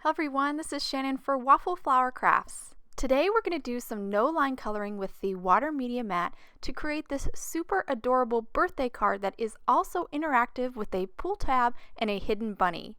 Hello everyone, this is Shannon for Waffle Flower Crafts. Today we're going to do some no-line coloring with the water media mat to create this super adorable birthday card that is also interactive with a pull tab and a hidden bunny.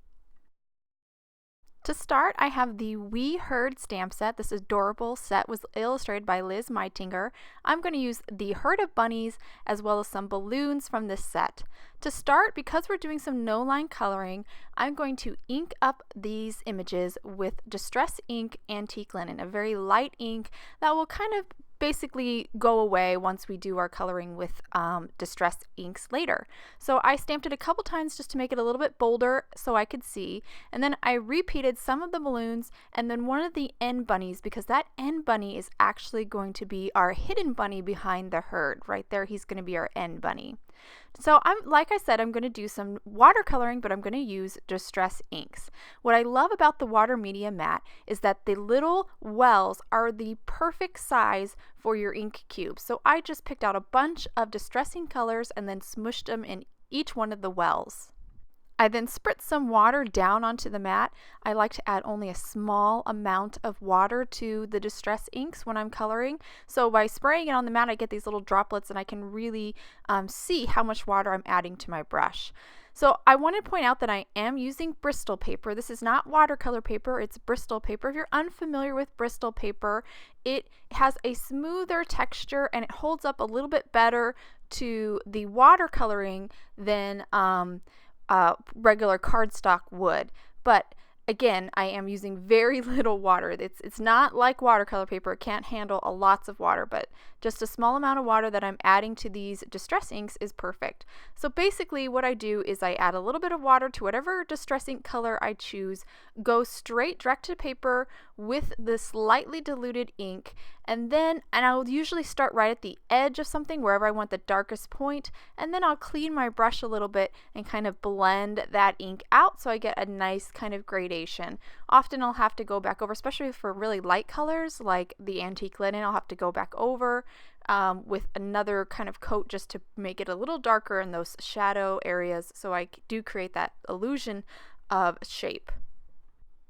To start, I have the We Heard stamp set. This adorable set was illustrated by Liz Meitinger. I'm going to use the herd of bunnies as well as some balloons from this set. To start, because we're doing some no-line coloring, I'm going to ink up these images with Distress Ink Antique Linen, a very light ink that will kind of basically go away once we do our coloring with distress inks later. So I stamped it a couple times just to make it a little bit bolder so I could see, and then I repeated some of the balloons and then one of the end bunnies, because that end bunny is actually going to be our hidden bunny behind the herd. Right there, he's going to be our end bunny. So like I said, I'm going to do some watercoloring, but I'm going to use distress inks. What I love about the water media mat is that the little wells are the perfect size for your ink cube. So I just picked out a bunch of distressing colors and then smushed them in each one of the wells. I then spritz some water down onto the mat. I like to add only a small amount of water to the distress inks when I'm coloring. So by spraying it on the mat, I get these little droplets and I can really see how much water I'm adding to my brush. So I want to point out that I am using Bristol paper. This is not watercolor paper, it's Bristol paper. If you're unfamiliar with Bristol paper, it has a smoother texture and it holds up a little bit better to the watercoloring than regular cardstock would. But again, I am using very little water. It's not like watercolor paper. It can't handle lots of water, but just a small amount of water that I'm adding to these distress inks is perfect. So basically what I do is I add a little bit of water to whatever distress ink color I choose, go straight direct to paper with this lightly diluted ink, and I'll usually start right at the edge of something wherever I want the darkest point, and then I'll clean my brush a little bit and kind of blend that ink out so I get a nice kind of gradation. Often I'll have to go back over, especially for really light colors like the antique linen, I'll have to go back over with another kind of coat just to make it a little darker in those shadow areas so I do create that illusion of shape.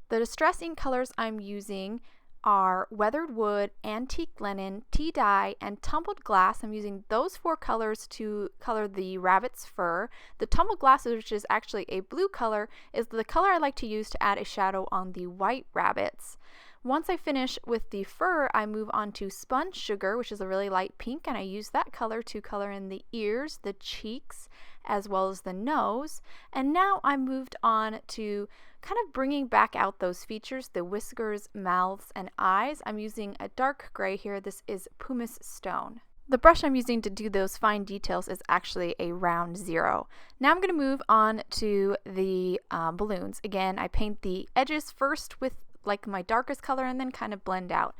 The distress ink colors I'm using are weathered wood, antique linen, tea dye, and tumbled glass. I'm using those four colors to color the rabbit's fur. The tumbled glass, which is actually a blue color, is the color I like to use to add a shadow on the white rabbits. Once I finish with the fur, I move on to sponge sugar, which is a really light pink, and I use that color to color in the ears, the cheeks, as well as the nose. And now I moved on to kind of bringing back out those features, the whiskers, mouths, and eyes. I'm using a dark gray here. This is pumice stone. The brush I'm using to do those fine details is actually a round 0. Now I'm going to move on to the balloons. Again, I paint the edges first with like my darkest color and then kind of blend out.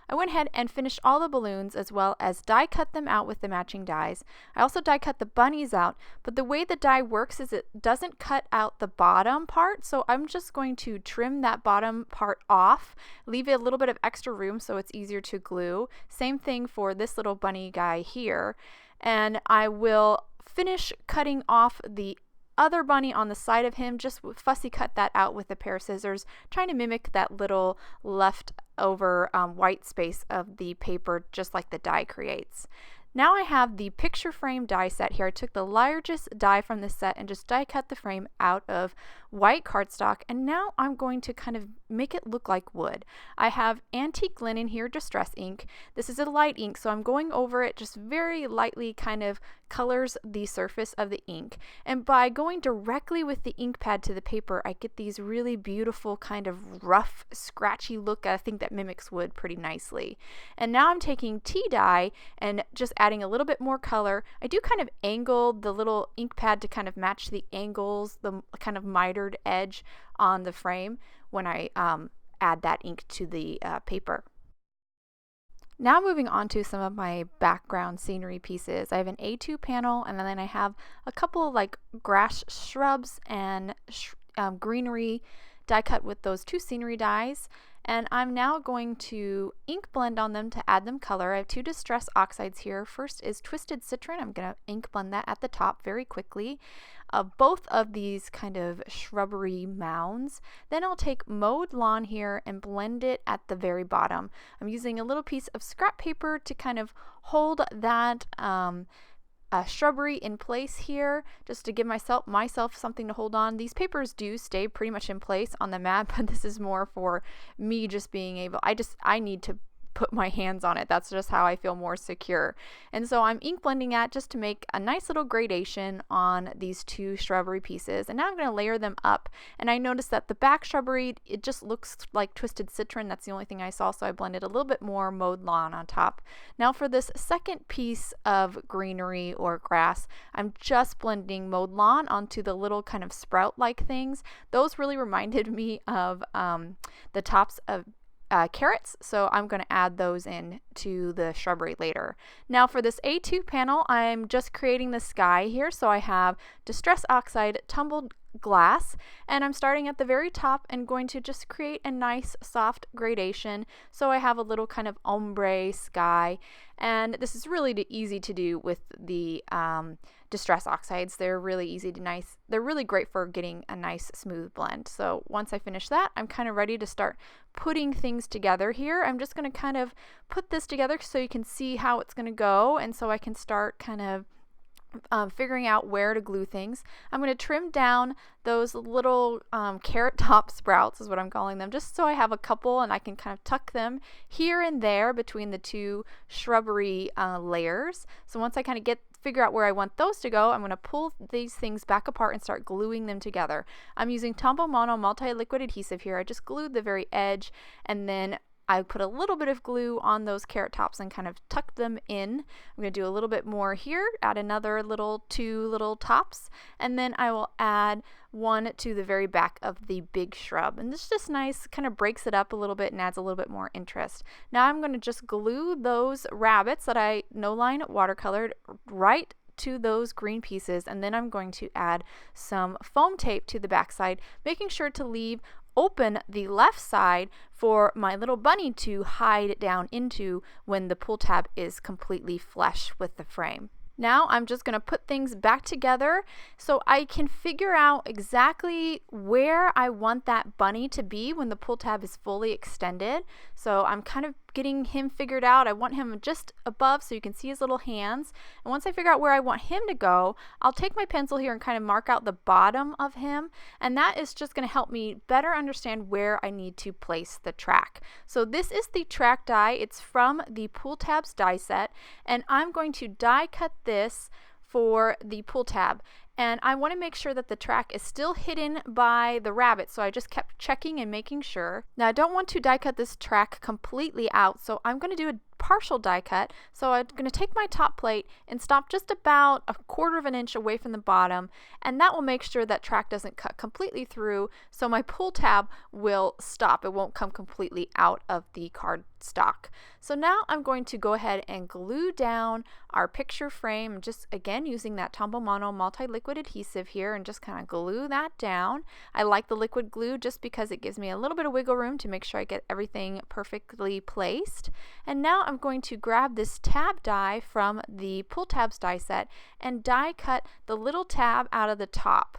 I went ahead and finished all the balloons as well as die cut them out with the matching dies. I also die cut the bunnies out, but the way the die works is it doesn't cut out the bottom part, so I'm just going to trim that bottom part off, leave it a little bit of extra room so it's easier to glue. Same thing for this little bunny guy here, and I will finish cutting off the other bunny on the side of him, just fussy cut that out with a pair of scissors, trying to mimic that little leftover white space of the paper, just like the die creates. Now I have the picture frame die set here. I took the largest die from the set and just die cut the frame out of white cardstock, and now I'm going to kind of make it look like wood. I have antique linen here, distress ink. This is a light ink, so I'm going over it just very lightly, kind of colors the surface of the ink. And by going directly with the ink pad to the paper, I get these really beautiful kind of rough, scratchy look. I think that mimics wood pretty nicely. And now I'm taking tea dye and just adding a little bit more color. I do kind of angle the little ink pad to kind of match the angles, the kind of mitered edge on the frame when I add that ink to the paper. Now moving on to some of my background scenery pieces. I have an A2 panel, and then I have a couple like grass shrubs and greenery die cut with those 2 scenery dies. And I'm now going to ink blend on them to add them color. I have 2 distress oxides here. First is Twisted Citron. I'm going to ink blend that at the top very quickly. of both of these kind of shrubbery mounds. Then I'll take mowed lawn here and blend it at the very bottom. I'm using a little piece of scrap paper to kind of hold that shrubbery in place here, just to give myself something to hold on. These papers do stay pretty much in place on the mat, but this is more for me just being able, I need to put my hands on it. That's just how I feel more secure. And so I'm ink blending that just to make a nice little gradation on these two shrubbery pieces. And now I'm going to layer them up. And I noticed that the back shrubbery, it just looks like twisted citron. That's the only thing I saw, so I blended a little bit more mowed lawn on top. Now for this second piece of greenery or grass, I'm just blending mowed lawn onto the little kind of sprout-like things. Those really reminded me of the tops of carrots, so I'm going to add those in to the shrubbery later. Now for this A2 panel, I'm just creating the sky here, so I have Distress Oxide tumbled glass, and I'm starting at the very top and going to just create a nice soft gradation, so I have a little kind of ombre sky. And this is really easy to do with the Distress Oxides. They're really easy to they're really great for getting a nice smooth blend. So once I finish that, I'm kind of ready to start putting things together here. I'm just going to kind of put this together so you can see how it's going to go, and so I can start kind of figuring out where to glue things. I'm going to trim down those little carrot top sprouts, is what I'm calling them, just so I have a couple and I can kind of tuck them here and there between the two shrubbery layers. So once I kind of figure out where I want those to go, I'm going to pull these things back apart and start gluing them together. I'm using Tombow Mono multi-liquid adhesive here. I just glued the very edge, and then I put a little bit of glue on those carrot tops and kind of tucked them in. I'm going to do a little bit more here, add another two little tops, and then I will add one to the very back of the big shrub. And this is just nice, kind of breaks it up a little bit and adds a little bit more interest. Now I'm going to just glue those rabbits that I no-line watercolored right to those green pieces, and then I'm going to add some foam tape to the back side, making sure to leave open the left side for my little bunny to hide down into when the pull tab is completely flush with the frame. Now I'm just going to put things back together so I can figure out exactly where I want that bunny to be when the pull tab is fully extended. So I'm kind of getting him figured out. I want him just above so you can see his little hands. And once I figure out where I want him to go, I'll take my pencil here and kind of mark out the bottom of him. And that is just going to help me better understand where I need to place the track. So this is the track die. It's from the Pull Tabs die set. And I'm going to die cut this for the pull tab. And I want to make sure that the track is still hidden by the rabbit, so I just kept checking and making sure. Now I don't want to die cut this track completely out, so I'm going to do a partial die cut. So I'm going to take my top plate and stop just about 1/4 of an inch away from the bottom, and that will make sure that track doesn't cut completely through, so my pull tab will stop. It won't come completely out of the card stock. So now I'm going to go ahead and glue down our picture frame, just again using that Tombow Mono multi-liquid adhesive here, and just kind of glue that down. I like the liquid glue just because it gives me a little bit of wiggle room to make sure I get everything perfectly placed. And now I'm going to grab this tab die from the Pull Tabs die set and die cut the little tab out of the top.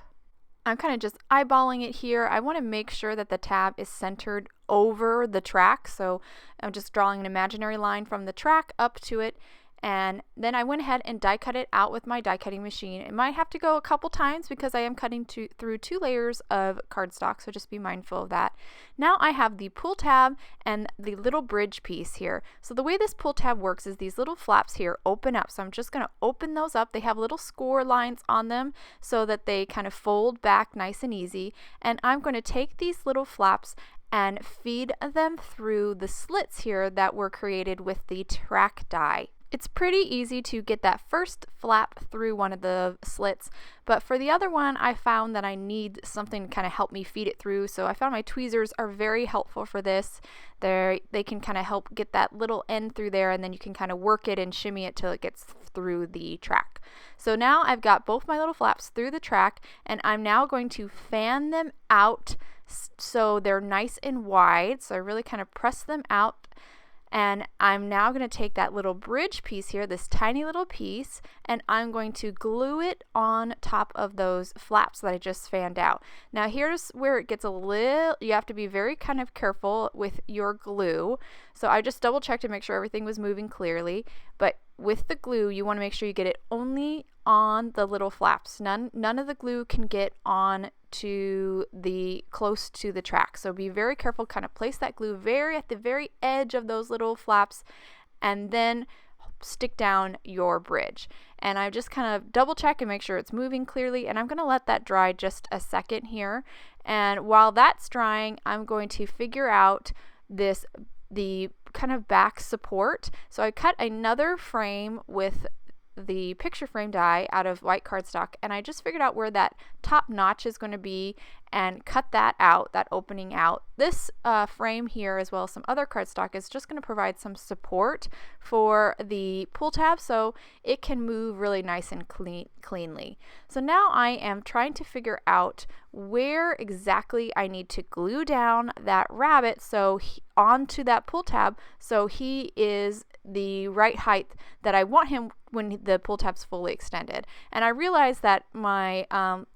I'm kind of just eyeballing it here. I want to make sure that the tab is centered over the track, so I'm just drawing an imaginary line from the track up to it, and then I went ahead and die cut it out with my die cutting machine. It might have to go a couple times because I am cutting through 2 layers of cardstock, so just be mindful of that. Now I have the pull tab and the little bridge piece here. So the way this pull tab works is these little flaps here open up. So I'm just going to open those up. They have little score lines on them so that they kind of fold back nice and easy. And I'm going to take these little flaps and feed them through the slits here that were created with the track die. It's pretty easy to get that first flap through one of the slits, but for the other one I found that I need something to kind of help me feed it through, so I found my tweezers are very helpful for this. They can kind of help get that little end through there, and then you can kind of work it and shimmy it till it gets through the track. So now I've got both my little flaps through the track, and I'm now going to fan them out so they're nice and wide. So I really kind of press them out And I'm now going to take that little bridge piece here, this tiny little piece, and I'm going to glue it on top of those flaps that I just fanned out. Now here's where it gets a little, you have to be very kind of careful with your glue. So I just double checked to make sure everything was moving clearly, but with the glue you want to make sure you get it only on the little flaps. None of the glue can get on to the close to the track. So be very careful, kind of place that glue at the very edge of those little flaps and then stick down your bridge. And I just kind of double check and make sure it's moving clearly, and I'm going to let that dry just a second here. And while that's drying, I'm going to figure out the kind of back support. So I cut another frame with the picture frame die out of white cardstock, and I just figured out where that top notch is going to be and cut that out, that opening out. This frame here, as well as some other cardstock, is just going to provide some support for the pull tab so it can move really nice and cleanly. So now I am trying to figure out where exactly I need to glue down that rabbit onto that pull tab so he is the right height that I want him when the pull tab's fully extended. And I realized that my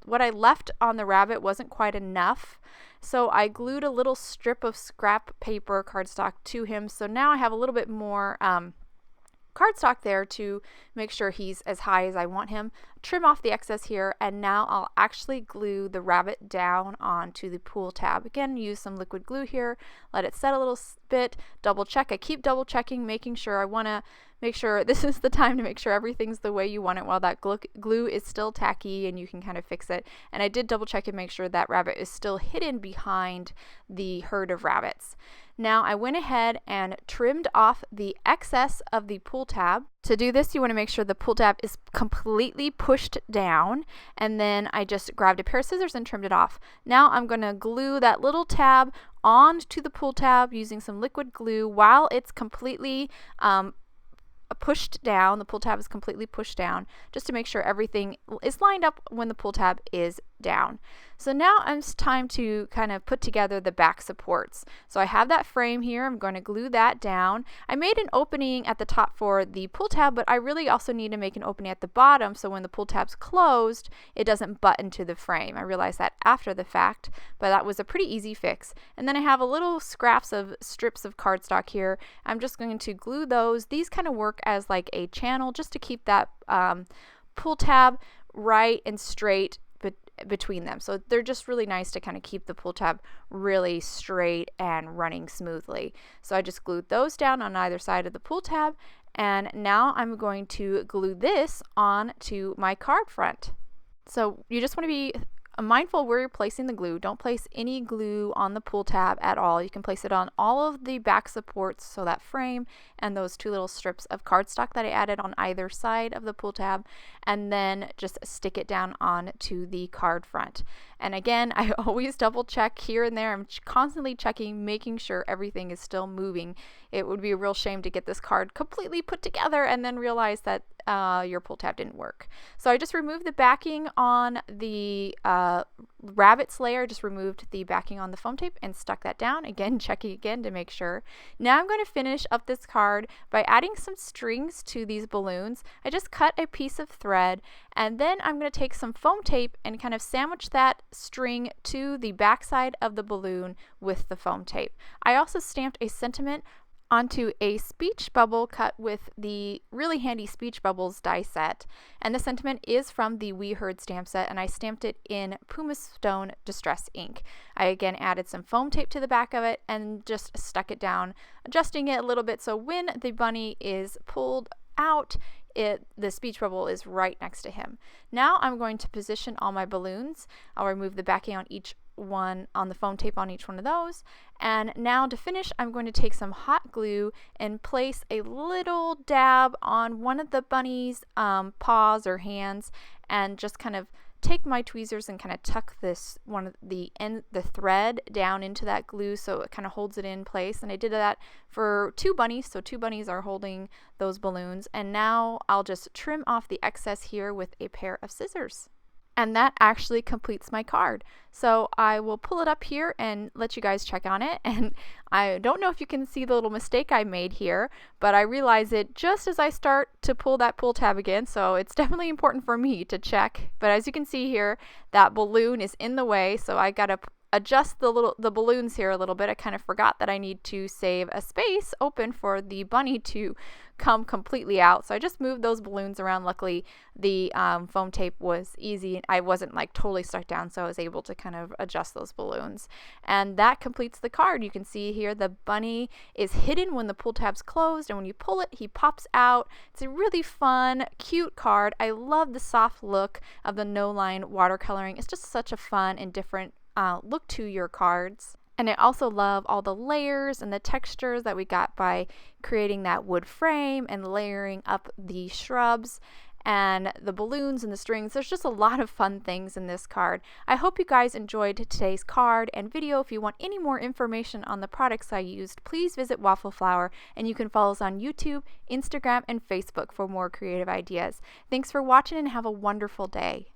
what I left on the rabbit wasn't quite enough, so I glued a little strip of scrap paper cardstock to him. So now I have a little bit more cardstock there to make sure he's as high as I want him. Trim off the excess here, and now I'll actually glue the rabbit down onto the pull tab. Again, use some liquid glue here, let it set a little bit, double check. I keep double checking, making sure I want to make sure this is the time to make sure everything's the way you want it while that glue is still tacky and you can kind of fix it. And I did double check and make sure that rabbit is still hidden behind the herd of rabbits. Now I went ahead and trimmed off the excess of the pull tab. To do this, you want to make sure the pull tab is completely pushed down, and then I just grabbed a pair of scissors and trimmed it off. Now I'm going to glue that little tab onto the pull tab using some liquid glue while it's completely pushed down. The pull tab is completely pushed down, just to make sure everything is lined up when the pull tab is down. So now it's time to kind of put together the back supports. So I have that frame here. I'm going to glue that down. I made an opening at the top for the pull tab, but I really also need to make an opening at the bottom so when the pull tab's closed, it doesn't butt into the frame. I realized that after the fact, but that was a pretty easy fix. And then I have a little strips of cardstock here. I'm just going to glue those. These kind of work as like a channel just to keep that pull tab right and straight between them. So they're just really nice to kind of keep the pull tab really straight and running smoothly. So I just glued those down on either side of the pull tab, and now I'm going to glue this on to my card front. So you just want to be mindful where you're placing the glue. Don't place any glue on the pull tab at all. You can place it on all of the back supports, so that frame and those two little strips of cardstock that I added on either side of the pull tab, and then just stick it down onto the card front. And again, I always double check here and there. I'm constantly checking, making sure everything is still moving. It would be a real shame to get this card completely put together and then realize that your pull tab didn't work. So I just removed the backing on the rabbit's layer, just removed the backing on the foam tape and stuck that down. Again, checking again to make sure. Now I'm going to finish up this card by adding some strings to these balloons. I just cut a piece of thread, and then I'm going to take some foam tape and kind of sandwich that string to the back side of the balloon with the foam tape. I also stamped a sentiment onto a speech bubble cut with the really handy Speech Bubbles die set, and the sentiment is from the We Heard stamp set, and I stamped it in Pumice Stone Distress ink. I again added some foam tape to the back of it and just stuck it down, adjusting it a little bit so when the bunny is pulled out, the speech bubble is right next to him. Now I'm going to position all my balloons. I'll remove the backing on each one, on the foam tape on each one of those, and now to finish I'm going to take some hot glue and place a little dab on one of the bunny's paws or hands, and just kind of take my tweezers and kind of tuck the thread down into that glue so it kind of holds it in place. And I did that for two bunnies, so two bunnies are holding those balloons. And now I'll just trim off the excess here with a pair of scissors. And that actually completes my card. So I will pull it up here and let you guys check on it. And I don't know if you can see the little mistake I made here, but I realize it just as I start to pull that pull tab again. So it's definitely important for me to check. But as you can see here, that balloon is in the way. So I got to adjust the balloons here a little bit. I kind of forgot that I need to save a space open for the bunny to come completely out. So I just moved those balloons around. Luckily, the foam tape was easy. I wasn't like totally stuck down, so I was able to kind of adjust those balloons. And that completes the card. You can see here the bunny is hidden when the pull tab's closed, and when you pull it, he pops out. It's a really fun, cute card. I love the soft look of the no-line watercoloring. It's just such a fun and different look to your cards. And I also love all the layers and the textures that we got by creating that wood frame and layering up the shrubs and the balloons and the strings. There's just a lot of fun things in this card. I hope you guys enjoyed today's card and video. If you want any more information on the products I used, please visit Waffle Flower, and you can follow us on YouTube, Instagram, and Facebook for more creative ideas. Thanks for watching and have a wonderful day.